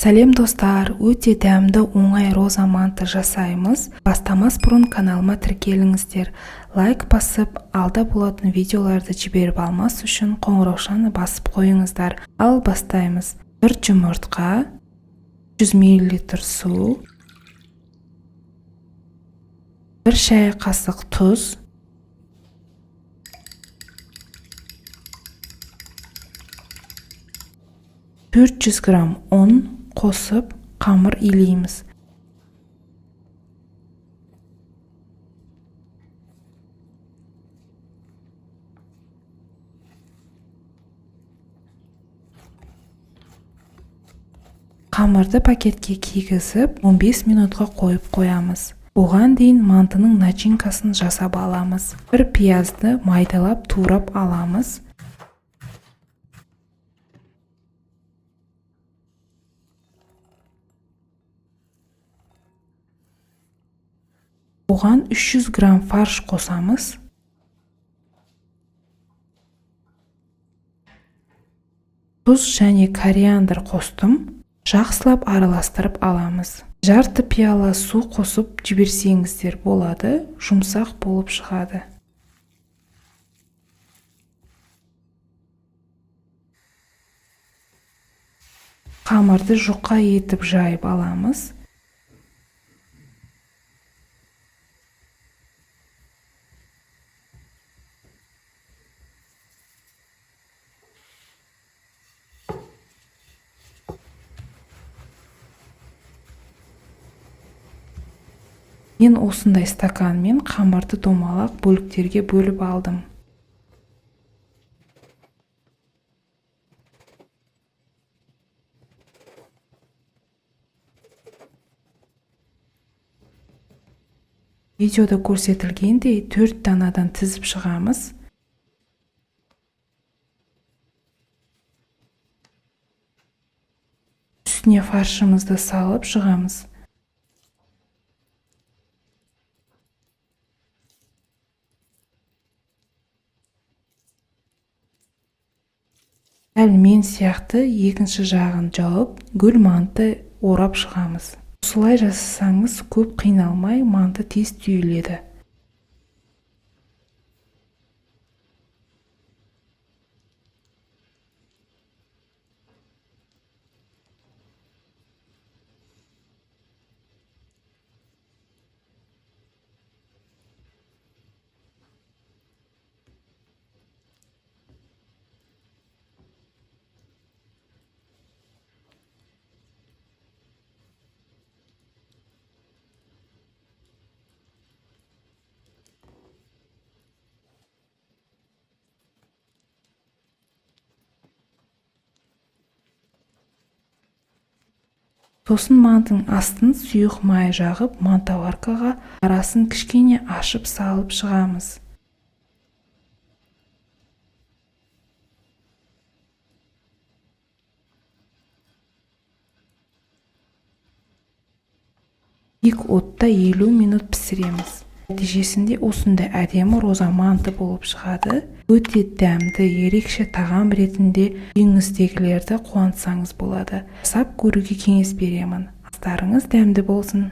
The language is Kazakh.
Сәлем достар, өте дәмді оңай роза манты жасаймыз. Бастамас бұрын каналыма тіркеліңіздер. Лайк басып, алда болатын видеоларды жіберіп алмас үшін қоңыраушаны басып қойыңыздар. Ал бастаймыз. 1 жұмыртқа, 100 мл су, 1 шай қасық тұз, 400 грамм ұн қосып қамыр илейміз. Қамырды пакетке кигізіп 15 минутқа қойып қоямыз. Оған дейін мантының начинкасын жасап аламыз. Bir пиязды майдалап турап аламыз. Оған 300 грамм фарш қосамыз. Тұз және кориандр қостым. Жақсылап араластырып аламыз. Жарты пиала су қосып жіберсеңіздер болады, жұмсақ болып шығады. Қамырды жұқа етіп жайып аламыз. Мен осындай стаканмен қамырды домалақ бөліктерге бөліп алдым. Видеода көрсетілгендей 4 данадан тізіп шығамыз. Үстіне фаршымызды салып шығамыз. Дәл мен сияқты екінші жағын жауып, гүл манты орап шығамыз. Осылай жасасаңыз көп қиналмай манты тез түйіледі. Сосын мантың астын сұйық май жағып, мантаваркаға арасын кішкене ашып салып шығамыз. Тек отта 50 минут пісіреміз. Нәтижесінде осындай әдемі роза манты болып шығады. Өте дәмді, ерекше тағам ретінде үйіңіздегілерді қуантсаңыз болады. Жасап көруге кеңес беремін. Астарыңыз дәмді болсын.